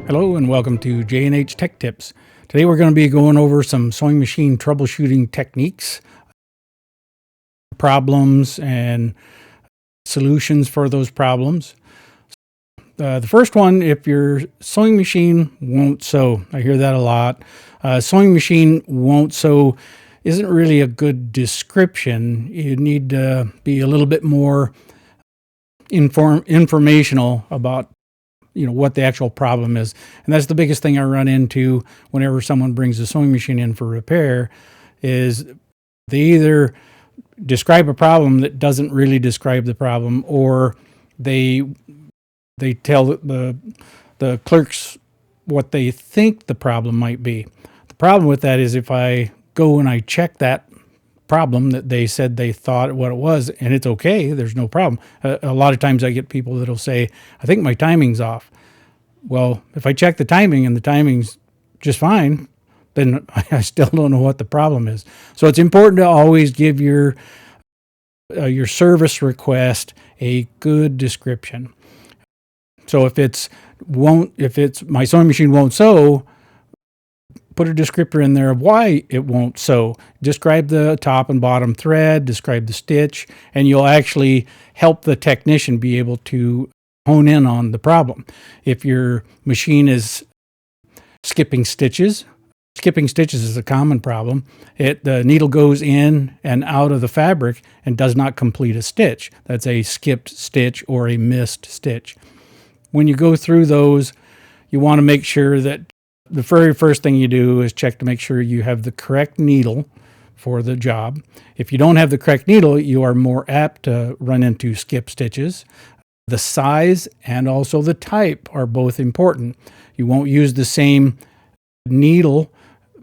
Hello and welcome to J&H Tech Tips. Today we're going to be going over some sewing machine troubleshooting techniques, problems, and solutions for those problems. The first one, if your sewing machine won't sew, I hear that a lot. Sewing machine won't sew isn't really a good description. You need to be a little bit more informational about what the actual problem is. And that's the biggest thing I run into whenever someone brings a sewing machine in for repair is they either describe a problem that doesn't really describe the problem, or they tell the clerks what they think the problem might be. The problem with that is if I go and I check that problem that they said they thought what it was, and it's okay, there's no problem. A lot of times I get people that'll say, I think my timing's off. Well, if I check the timing and the timing's just fine, then I still don't know what the problem is. So it's important to always give your service request a good description. So if it's my sewing machine won't sew, put a descriptor in there of why it won't sew. Describe the top and bottom thread, describe the stitch, and you'll actually help the technician be able to hone in on the problem. If your machine is skipping stitches is a common problem. The needle goes in and out of the fabric and does not complete a stitch. That's a skipped stitch or a missed stitch. When you go through those, you want to make sure that the very first thing you do is check to make sure you have the correct needle for the job. If you don't have the correct needle, you are more apt to run into skip stitches. The size and also the type are both important. You won't use the same needle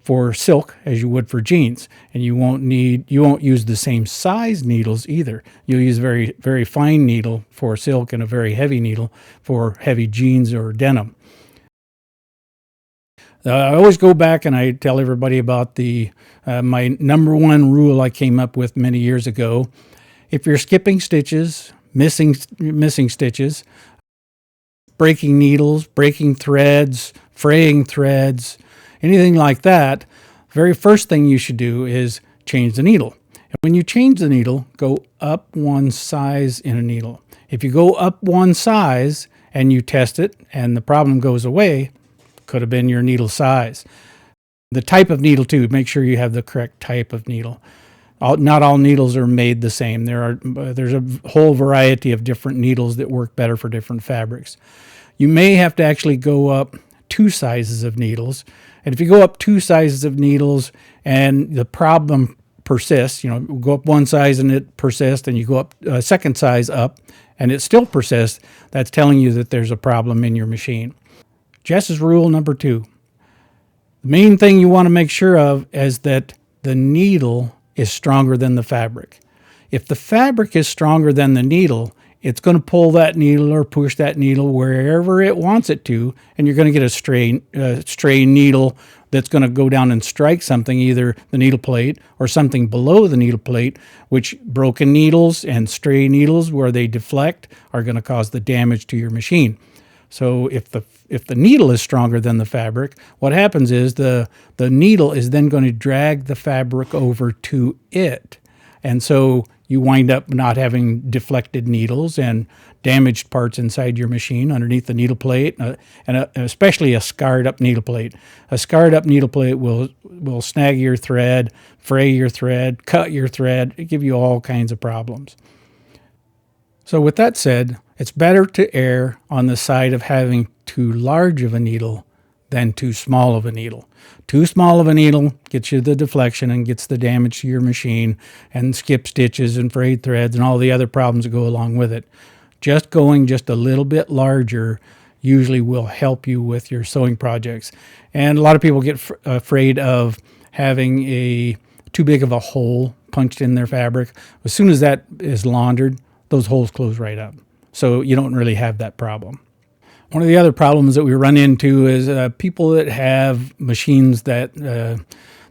for silk as you would for jeans, and you won't use the same size needles either. You'll use a very, very fine needle for silk and a very heavy needle for heavy jeans or denim. I always go back and I tell everybody about my number one rule I came up with many years ago. If you're skipping stitches, missing stitches, breaking needles, breaking threads, fraying threads, anything like that, the very first thing you should do is change the needle. And when you change the needle, go up one size in a needle. If you go up one size and you test it and the problem goes away, could have been your needle size. The type of needle too, make sure you have the correct type of needle. Not all needles are made the same. There's a whole variety of different needles that work better for different fabrics. You may have to actually go up two sizes of needles. And if you go up two sizes of needles and the problem persists, go up one size and it persists, and you go up a second size up and it still persists, that's telling you that there's a problem in your machine. Jess's rule number 2. The main thing you want to make sure of is that the needle is stronger than the fabric. If the fabric is stronger than the needle, it's going to pull that needle or push that needle wherever it wants it to, and you're going to get a stray needle that's going to go down and strike something, either the needle plate or something below the needle plate, which broken needles and stray needles where they deflect are going to cause the damage to your machine. So if the needle is stronger than the fabric, what happens is the needle is then going to drag the fabric over to it. And so you wind up not having deflected needles and damaged parts inside your machine underneath the needle plate, and especially a scarred up needle plate. A scarred up needle plate will snag your thread, fray your thread, cut your thread, give you all kinds of problems. So with that said, it's better to err on the side of having too large of a needle than too small of a needle. Too small of a needle gets you the deflection and gets the damage to your machine and skip stitches and frayed threads and all the other problems that go along with it. Just going just a little bit larger usually will help you with your sewing projects. And a lot of people get afraid of having too big of a hole punched in their fabric. As soon as that is laundered, those holes close right up. So you don't really have that problem. One of the other problems that we run into is people that have machines that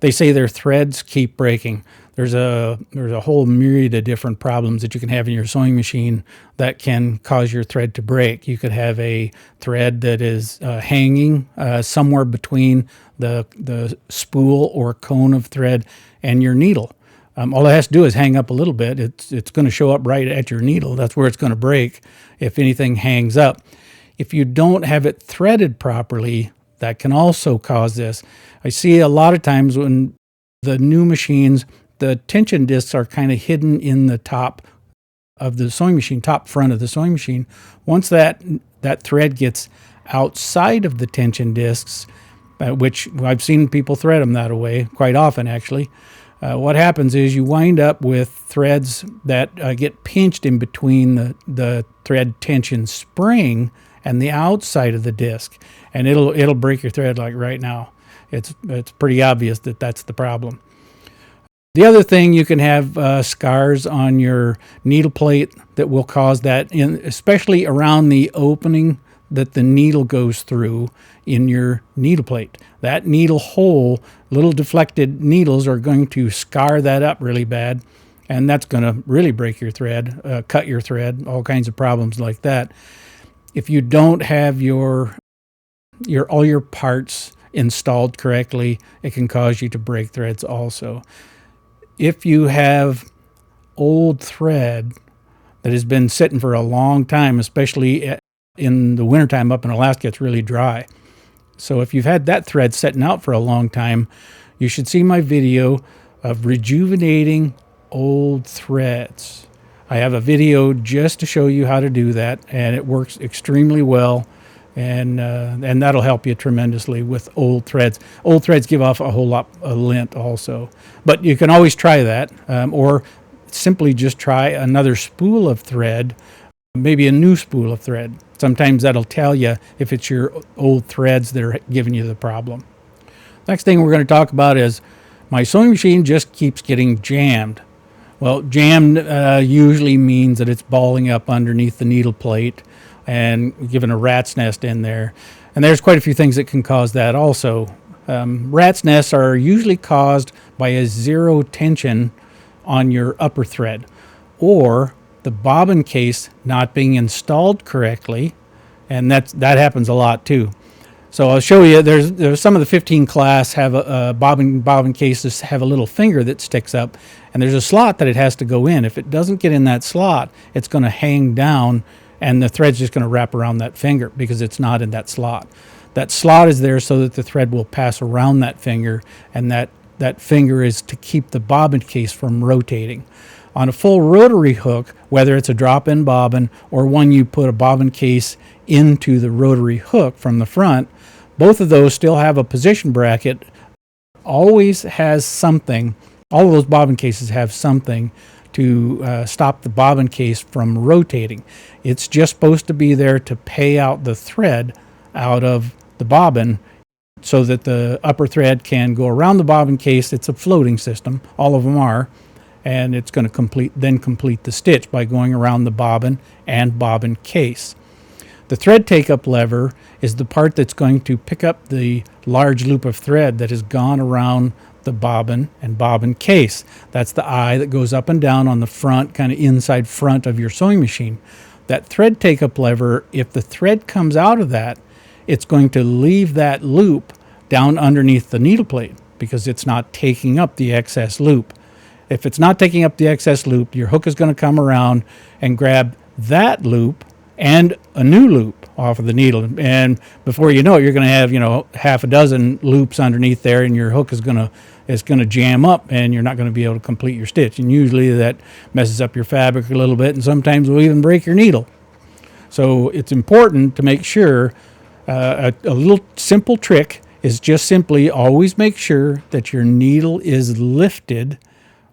they say their threads keep breaking. there's a whole myriad of different problems that you can have in your sewing machine that can cause your thread to break. You could have a thread that is hanging somewhere between the spool or cone of thread and your needle. All it has to do is hang up a little bit. It's going to show up right at your needle. That's where it's going to break if anything hangs up. If you don't have it threaded properly, that can also cause this. I see a lot of times when the new machines, the tension discs are kind of hidden in the top of the sewing machine, top front of the sewing machine. Once that thread gets outside of the tension discs, which I've seen people thread them that way quite often actually, what happens is you wind up with threads that get pinched in between the thread tension spring and the outside of the disc, and it'll break your thread like right now. It's pretty obvious that that's the problem. The other thing, you can have scars on your needle plate that will cause that, especially around the opening that the needle goes through in your needle plate. That needle hole, little deflected needles are going to scar that up really bad, and that's going to really break your thread, cut your thread, all kinds of problems like that. If you don't have all your parts installed correctly, it can cause you to break threads also. If you have old thread that has been sitting for a long time, especially in the wintertime up in Alaska, it's really dry. So if you've had that thread sitting out for a long time, you should see my video of rejuvenating old threads. I have a video just to show you how to do that, and it works extremely well, and that'll help you tremendously with old threads. Old threads give off a whole lot of lint also, but you can always try that, or simply just try another spool of thread, maybe a new spool of thread. Sometimes that'll tell you if it's your old threads that are giving you the problem. Next thing we're going to talk about is my sewing machine just keeps getting jammed. Well, jammed usually means that it's balling up underneath the needle plate and giving a rat's nest in there. And there's quite a few things that can cause that also. Rat's nests are usually caused by a zero tension on your upper thread, or the bobbin case not being installed correctly, and that happens a lot too. So I'll show you. There's some of the 15 class have a bobbin cases have a little finger that sticks up, and there's a slot that it has to go in. If it doesn't get in that slot, it's going to hang down, and the thread's just going to wrap around that finger because it's not in that slot. That slot is there so that the thread will pass around that finger, and that finger is to keep the bobbin case from rotating. On a full rotary hook, whether it's a drop-in bobbin or one you put a bobbin case into the rotary hook from the front, both of those still have a position bracket. Always has something. All of those bobbin cases have something to stop the bobbin case from rotating. It's just supposed to be there to pay out the thread out of the bobbin so that the upper thread can go around the bobbin case. It's a floating system. All of them are. And it's going to complete the stitch by going around the bobbin and bobbin case. The thread take-up lever is the part that's going to pick up the large loop of thread that has gone around the bobbin and bobbin case. That's the eye that goes up and down on the front, kind of inside front of your sewing machine. That thread take-up lever, if the thread comes out of that, it's going to leave that loop down underneath the needle plate because it's not taking up the excess loop. If it's not taking up the excess loop, your hook is going to come around and grab that loop and a new loop off of the needle. And before you know it, you're going to have, half a dozen loops underneath there, and your hook is going to jam up, and you're not going to be able to complete your stitch. And usually that messes up your fabric a little bit, and sometimes will even break your needle. So it's important to make sure, a little simple trick is just simply always make sure that your needle is lifted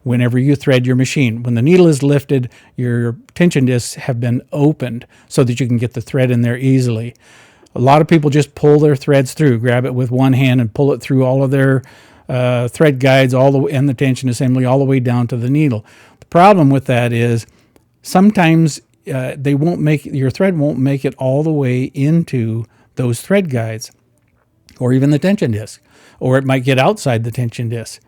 whenever you thread your machine. When the needle is lifted, your tension discs have been opened so that you can get the thread in there easily. A lot of people just pull their threads through, grab it with one hand and pull it through all of their thread guides and the tension assembly all the way down to the needle. The problem with that is sometimes your thread won't make it all the way into those thread guides or even the tension disc, or it might get outside the tension disc.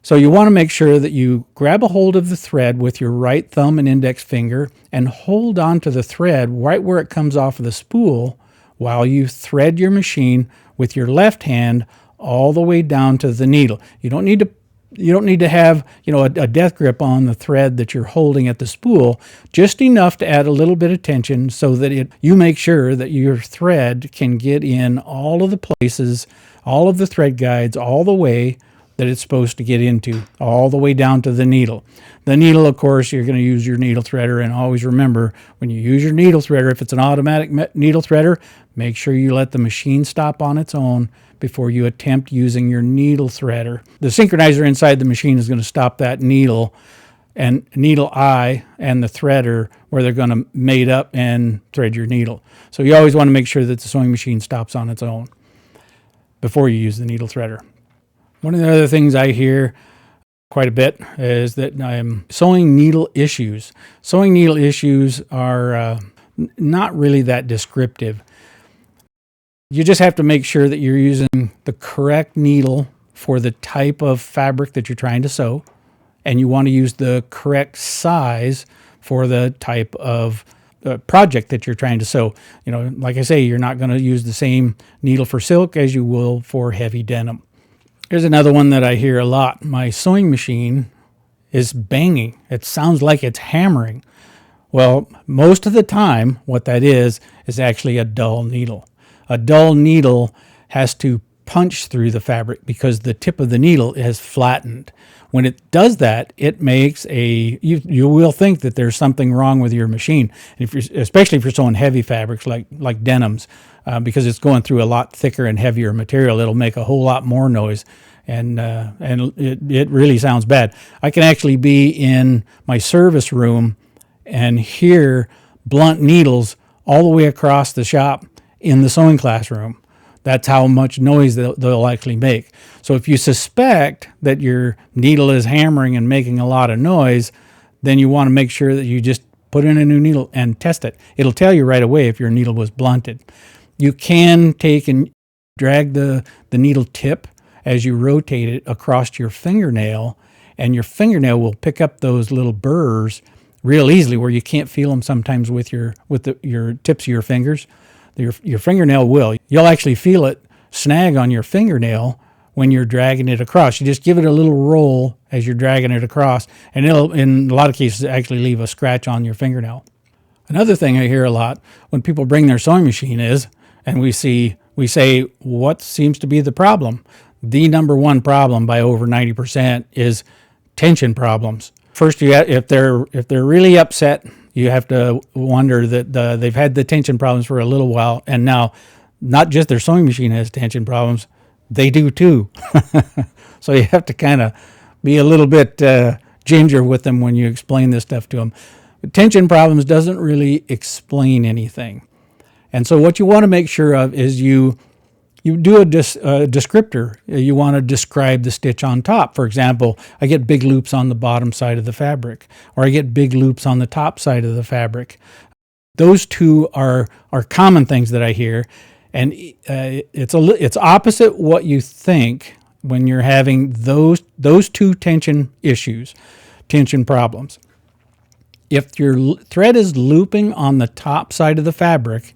So you want to make sure that you grab a hold of the thread with your right thumb and index finger and hold on to the thread right where it comes off of the spool while you thread your machine with your left hand all the way down to the needle. You don't need to have, a death grip on the thread that you're holding at the spool, just enough to add a little bit of tension so that you make sure that your thread can get in all of the places, all of the thread guides, all the way that it's supposed to get into, all the way down to the needle. The needle, of course, you're going to use your needle threader, and always remember, when you use your needle threader, if it's an automatic needle threader, make sure you let the machine stop on its own before you attempt using your needle threader. The synchronizer inside the machine is going to stop that needle and needle eye and the threader where they're going to mate up and thread your needle. So you always want to make sure that the sewing machine stops on its own before you use the needle threader. One of the other things I hear quite a bit is that sewing needle issues. Sewing needle issues are not really that descriptive. You just have to make sure that you're using the correct needle for the type of fabric that you're trying to sew, and you want to use the correct size for the type of project that you're trying to sew. Like I say, you're not going to use the same needle for silk as you will for heavy denim. Here's another one that I hear a lot. My sewing machine is banging. It sounds like it's hammering. Well, most of the time, what that is actually a dull needle. A dull needle has to punch through the fabric because the tip of the needle is flattened. When it does that, it makes you will think that there's something wrong with your machine, especially if you're sewing heavy fabrics like denims, because it's going through a lot thicker and heavier material. It'll make a whole lot more noise, and it really sounds bad. I can actually be in my service room and hear blunt needles all the way across the shop in the sewing classroom. That's how much noise they'll actually make. So if you suspect that your needle is hammering and making a lot of noise, then you want to make sure that you just put in a new needle and test it. It'll tell you right away if your needle was blunted. You can take and drag the needle tip as you rotate it across your fingernail, and your fingernail will pick up those little burrs real easily where you can't feel them sometimes with your tips of your fingers. Your fingernail will. You'll actually feel it snag on your fingernail when you're dragging it across. You just give it a little roll as you're dragging it across, and it'll, in a lot of cases, actually leave a scratch on your fingernail. Another thing I hear a lot when people bring their sewing machine is, and we say, what seems to be the problem? The number one problem by over 90% is tension problems. First, if they're really upset, you have to wonder that they've had the tension problems for a little while, and now not just their sewing machine has tension problems, they do too. So you have to kind of be a little bit ginger with them when you explain this stuff to them. But tension problems doesn't really explain anything. And so what you want to make sure of is you do a descriptor. You want to describe the stitch on top. For example, I get big loops on the bottom side of the fabric, or I get big loops on the top side of the fabric. Those two are common things that I hear, and it's opposite what you think when you're having those two tension problems. If your thread is looping on the top side of the fabric,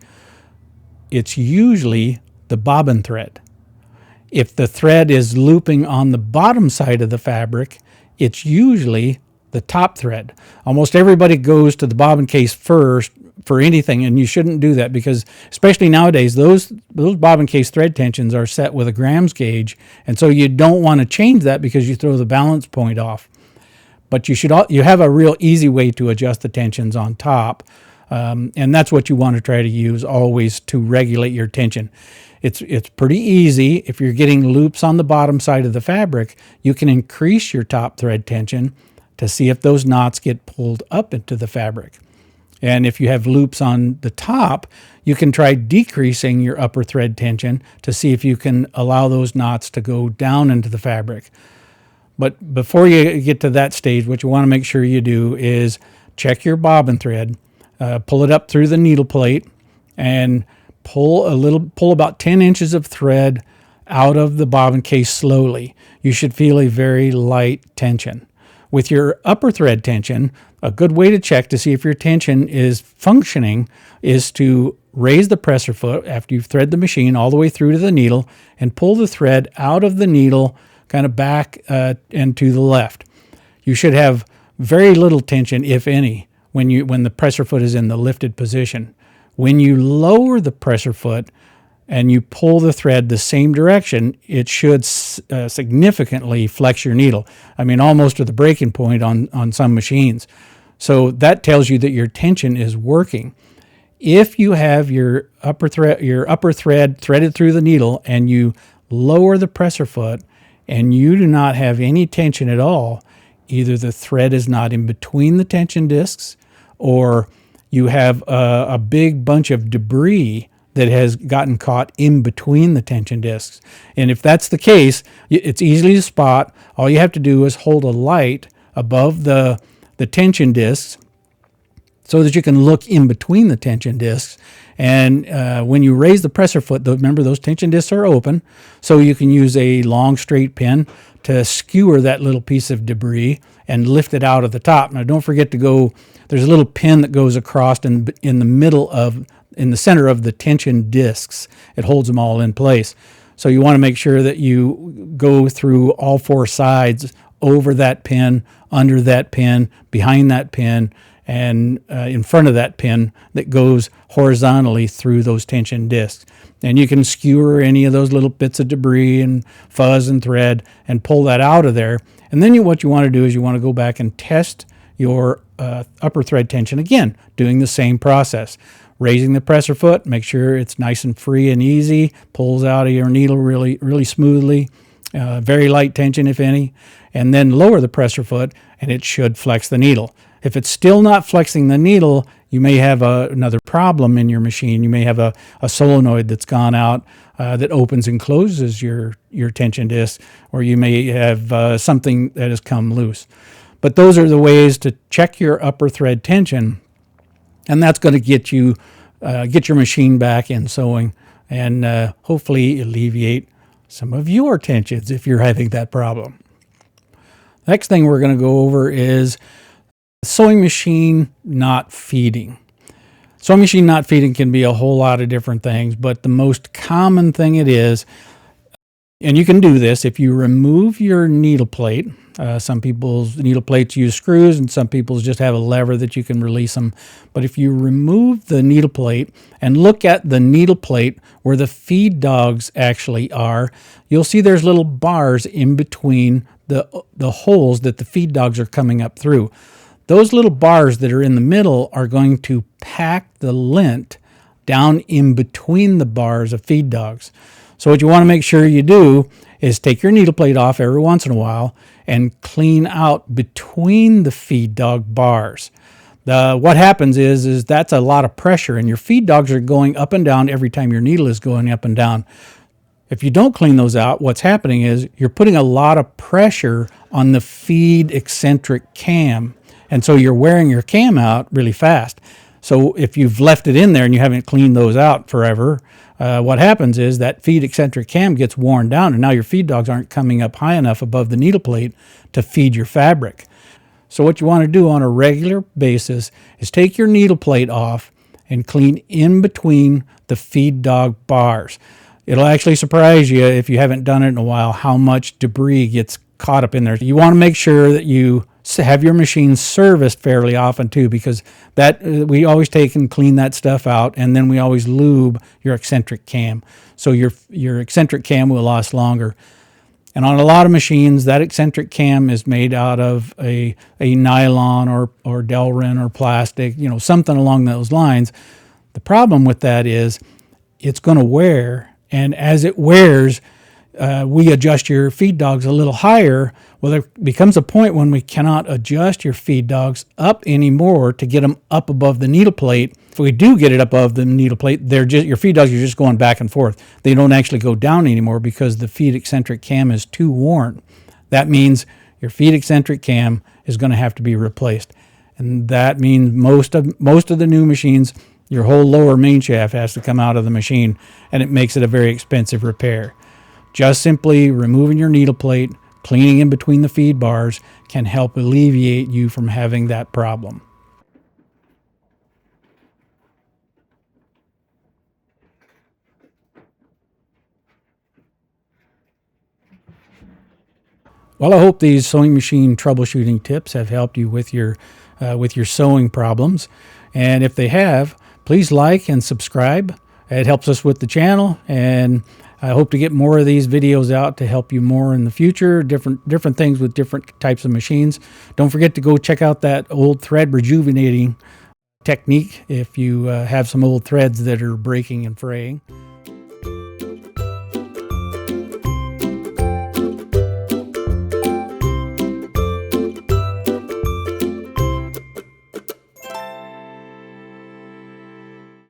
it's usually the bobbin thread. If the thread is looping on the bottom side of the fabric, it's usually the top thread. Almost everybody goes to the bobbin case first for anything, and you shouldn't do that because, especially nowadays, those bobbin case thread tensions are set with a grams gauge, and so you don't want to change that because you throw the balance point off. But you have a real easy way to adjust the tensions on top, and that's what you want to try to use always to regulate your tension. It's pretty easy. If you're getting loops on the bottom side of the fabric, you can increase your top thread tension to see if those knots get pulled up into the fabric. And if you have loops on the top, you can try decreasing your upper thread tension to see if you can allow those knots to go down into the fabric. But before you get to that stage, what you want to make sure you do is check your bobbin thread, pull it up through the needle plate, and pull about 10 inches of thread out of the bobbin case slowly. You should feel a very light tension. With your upper thread tension, a good way to check to see if your tension is functioning is to raise the presser foot after you've thread the machine all the way through to the needle and pull the thread out of the needle kind of back and to the left. You should have very little tension, if any, when the presser foot is in the lifted position. When you lower the presser foot and you pull the thread the same direction, it should significantly flex your needle. I mean, almost to the breaking point on some machines. So that tells you that your tension is working. If you have your upper thread threaded through the needle and you lower the presser foot and you do not have any tension at all, either the thread is not in between the tension discs or you have a big bunch of debris that has gotten caught in between the tension discs. And if that's the case, it's easily to spot. All you have to do is hold a light above the tension discs so that you can look in between the tension discs. And when you raise the presser foot, remember those tension discs are open, so you can use a long straight pin to skewer that little piece of debris and lift it out of the top. Now don't forget to go, there's a little pin that goes across in the center of the tension discs. It holds them all in place. So you want to make sure that you go through all four sides, over that pin, under that pin, behind that pin, and in front of that pin that goes horizontally through those tension discs. And you can skewer any of those little bits of debris and fuzz and thread and pull that out of there. And then what you want to do is you want to go back and test your upper thread tension again, doing the same process. Raising the presser foot, make sure it's nice and free and easy, pulls out of your needle really, really smoothly, very light tension if any, and then lower the presser foot and it should flex the needle. If it's still not flexing the needle, you may have another problem in your machine. You may have a solenoid that's gone out that opens and closes your tension disc, or you may have something that has come loose. But those are the ways to check your upper thread tension, and that's going to get your machine back in sewing and hopefully alleviate some of your tensions if you're having that problem. Next thing we're going to go over is sewing machine not feeding. Sewing machine not feeding can be a whole lot of different things, but the most common thing it is, and you can do this if you remove your needle plate. Some people's needle plates use screws and some people's just have a lever that you can release them. But if you remove the needle plate and look at the needle plate where the feed dogs actually are, you'll see there's little bars in between the holes that the feed dogs are coming up through. Those little bars that are in the middle are going to pack the lint down in between the bars of feed dogs. So what you want to make sure you do is take your needle plate off every once in a while and clean out between the feed dog bars. What happens is that's a lot of pressure, and your feed dogs are going up and down every time your needle is going up and down. If you don't clean those out, what's happening is you're putting a lot of pressure on the feed eccentric cam, and so you're wearing your cam out really fast. So if you've left it in there and you haven't cleaned those out forever, what happens is that feed eccentric cam gets worn down, and now your feed dogs aren't coming up high enough above the needle plate to feed your fabric. So what you want to do on a regular basis is take your needle plate off and clean in between the feed dog bars. It'll actually surprise you if you haven't done it in a while how much debris gets caught up in there. You want to make sure that you have your machine serviced fairly often too, because that we always take and clean that stuff out, and then we always lube your eccentric cam, so your eccentric cam will last longer. And on a lot of machines, that eccentric cam is made out of a nylon or Delrin or plastic, something along those lines. The problem with that is it's going to wear, and as it wears, we adjust your feed dogs a little higher. Well, there becomes a point when we cannot adjust your feed dogs up anymore to get them up above the needle plate. If we do get it above the needle plate, your feed dogs are just going back and forth. They don't actually go down anymore because the feed eccentric cam is too worn. That means your feed eccentric cam is going to have to be replaced. And that means most of the new machines, your whole lower main shaft has to come out of the machine, and it makes it a very expensive repair. Just simply removing your needle plate, cleaning in between the feed bars can help alleviate you from having that problem. Well, I hope these sewing machine troubleshooting tips have helped you with your sewing problems. And if they have, please like and subscribe. It helps us with the channel, and I hope to get more of these videos out to help you more in the future, different things with different types of machines. Don't forget to go check out that old thread rejuvenating technique if you have some old threads that are breaking and fraying.